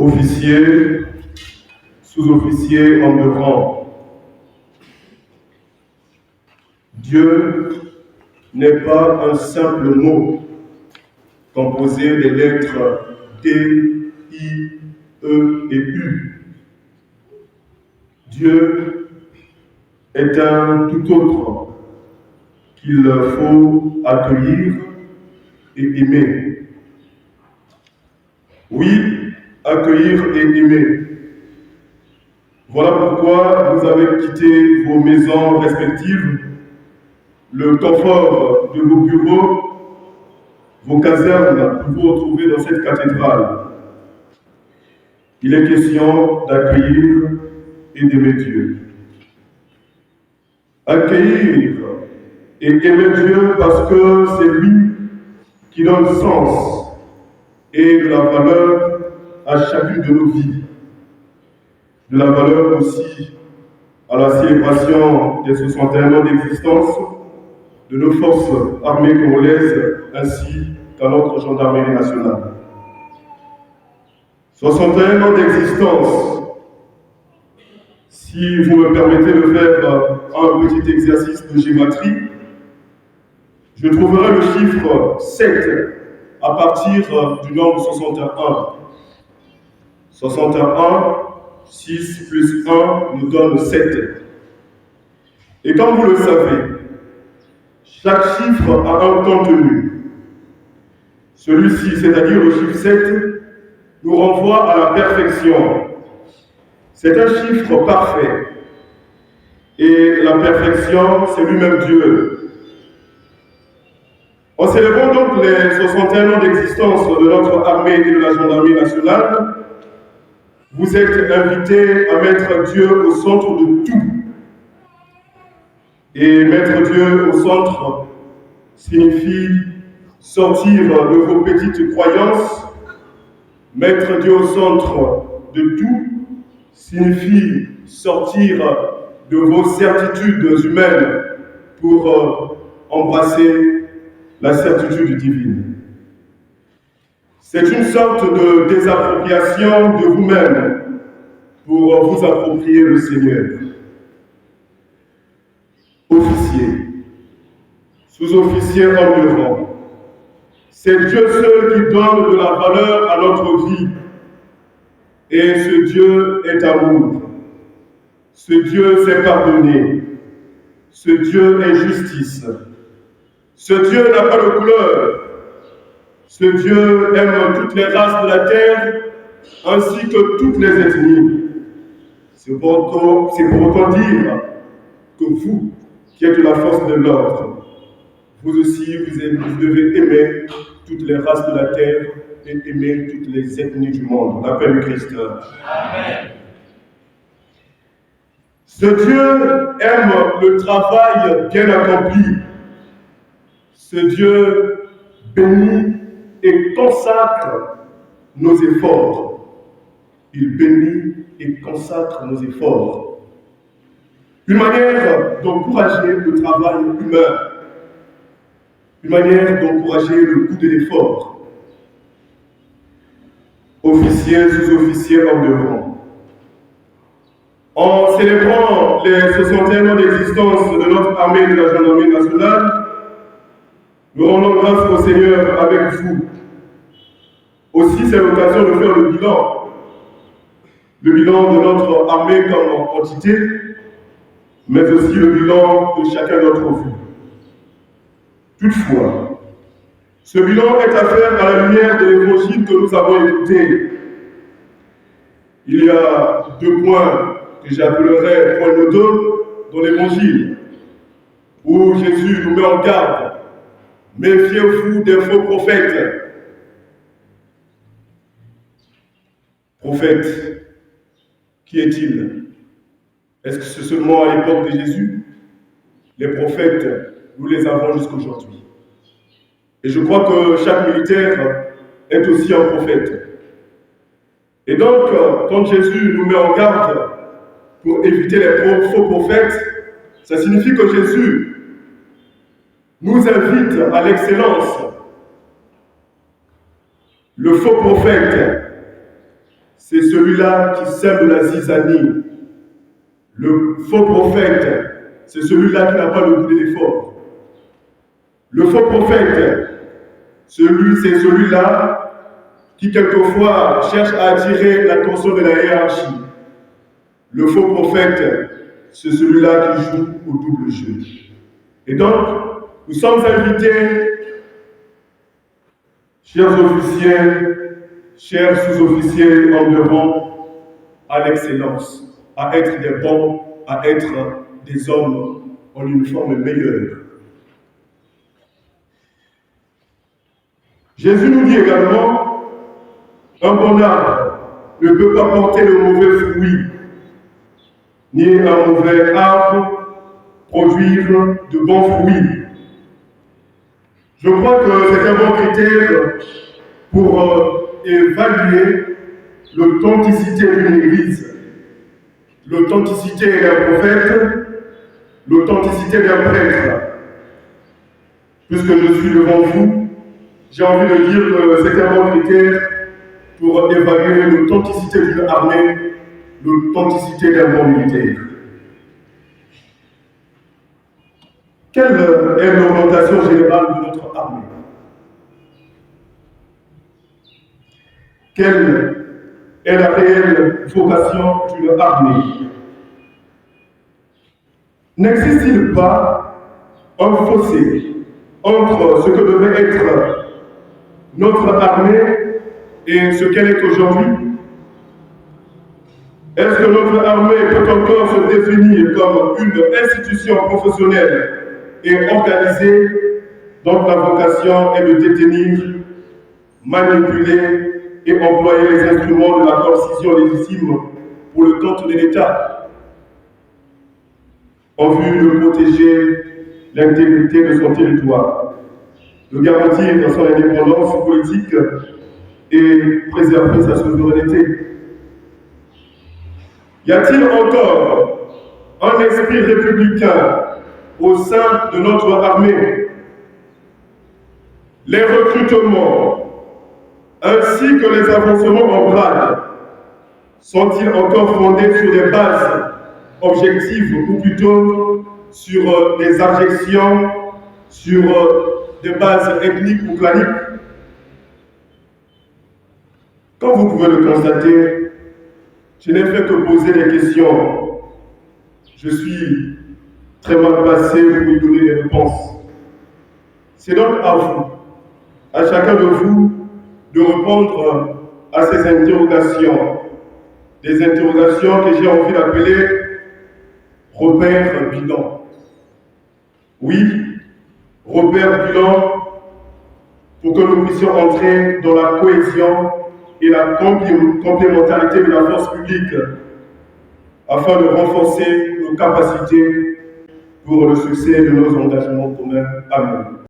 officiers, sous-officiers en de rang. Dieu n'est pas un simple mot composé des lettres D, I, E et U. Dieu est un tout autre qu'il faut accueillir et aimer. Oui, accueillir et aimer. Voilà pourquoi vous avez quitté vos maisons respectives, le confort de vos bureaux, vos casernes pour vous retrouver dans cette cathédrale. Il est question d'accueillir et d'aimer Dieu. Accueillir et aimer Dieu parce que c'est lui qui donne sens et de la valeur à chacune de nos vies. De la valeur aussi à la célébration des 61 ans d'existence de nos forces armées congolaises ainsi qu'à notre gendarmerie nationale. 61 ans d'existence. Si vous me permettez de faire un petit exercice de gématrie, je trouverai le chiffre 7 à partir du nombre 61. 61, 6 plus 1 nous donne 7. Et comme vous le savez, chaque chiffre a un contenu. Celui-ci, c'est-à-dire le chiffre 7, nous renvoie à la perfection. C'est un chiffre parfait. Et la perfection, c'est lui-même Dieu. En célébrant donc les 61 ans d'existence de notre armée et de la gendarmerie nationale, vous êtes invités à mettre Dieu au centre de tout. Et mettre Dieu au centre signifie sortir de vos petites croyances. Mettre Dieu au centre de tout signifie sortir de vos certitudes humaines pour embrasser la certitude divine. C'est une sorte de désappropriation de vous-même pour vous approprier le Seigneur. Officiers, sous-officiers hommes de rang, c'est Dieu seul qui donne de la valeur à notre vie. Et ce Dieu est amour. Ce Dieu sait pardonner. Ce Dieu est justice. Ce Dieu n'a pas de couleur. Ce Dieu aime toutes les races de la terre, ainsi que toutes les ethnies. C'est pour autant dire que vous, qui êtes de la force de l'ordre, vous aussi, vous devez aimer toutes les races de la terre et aimer toutes les ethnies du monde. L'appel du Christ. Amen. Ce Dieu aime le travail bien accompli. Ce Dieu bénit et consacre nos efforts. Il bénit et consacre nos efforts. Une manière d'encourager le travail humain. Une manière d'encourager le goût de l'effort. Officiers, sous-officiers, hommes de rang. En célébrant les 61 ans d'existence de notre armée et de la gendarmerie nationale, nous rendons grâce au Seigneur avec vous. Aussi, c'est l'occasion de faire le bilan de notre armée comme entité, mais aussi le bilan de chacun d'entre vous. Toutefois, ce bilan est à faire à la lumière de l'évangile que nous avons écouté. Il y a 2 points que j'appellerai points nodaux dans l'évangile, où Jésus nous met en garde. Méfiez-vous des faux prophètes. Prophète, qui est-il? Est-ce que c'est seulement à l'époque de Jésus? Les prophètes, nous les avons jusqu'aujourd'hui. Et je crois que chaque militaire est aussi un prophète. Et donc, quand Jésus nous met en garde pour éviter les faux prophètes, ça signifie que Jésus nous invite à l'excellence. Le faux prophète, c'est celui-là qui sème la zizanie. Le faux prophète, c'est celui-là qui n'a pas le goût de l'effort. Le faux prophète, c'est celui-là qui quelquefois cherche à attirer l'attention de la hiérarchie. Le faux prophète, c'est celui-là qui joue au double jeu. Et donc, nous sommes invités, chers officiers, chers sous-officiers environs, à l'excellence, à être des bons, à être des hommes en uniforme meilleur. Jésus nous dit également, un bon arbre ne peut pas porter de mauvais fruits, ni un mauvais arbre produire de bons fruits. Je crois que c'est un bon critère pour évaluer l'authenticité d'une église, l'authenticité d'un prophète, l'authenticité d'un prêtre. Puisque je suis devant vous, j'ai envie de dire que c'est un bon critère pour évaluer l'authenticité d'une armée, l'authenticité d'un bon militaire. Quelle est l'orientation générale de notre armée? Quelle est la réelle vocation d'une armée? N'existe-t-il pas un fossé entre ce que devait être notre armée et ce qu'elle est aujourd'hui? Est-ce que notre armée peut encore se définir comme une institution professionnelle et organisée dont la vocation est de détenir, manipuler et employer les instruments de la coercition légitime pour le compte de l'État, en vue de protéger l'intégrité de son territoire, de garantir son indépendance politique et préserver sa souveraineté? Y a-t-il encore un esprit républicain au sein de notre armée? Les recrutements ainsi que les avancements en grade sont-ils encore fondés sur des bases objectives ou plutôt sur des abjections, sur des bases ethniques ou claniques? Comme vous pouvez le constater, je n'ai fait que poser des questions. Je suis très mal placé pour y donner des réponses. C'est donc à vous, à chacun de vous, de répondre à ces interrogations. Des interrogations que j'ai envie d'appeler repères bilan. Oui, repères bilan pour que nous puissions entrer dans la cohésion et la complémentarité de la force publique afin de renforcer nos capacités pour le succès de nos engagements communs. Amen.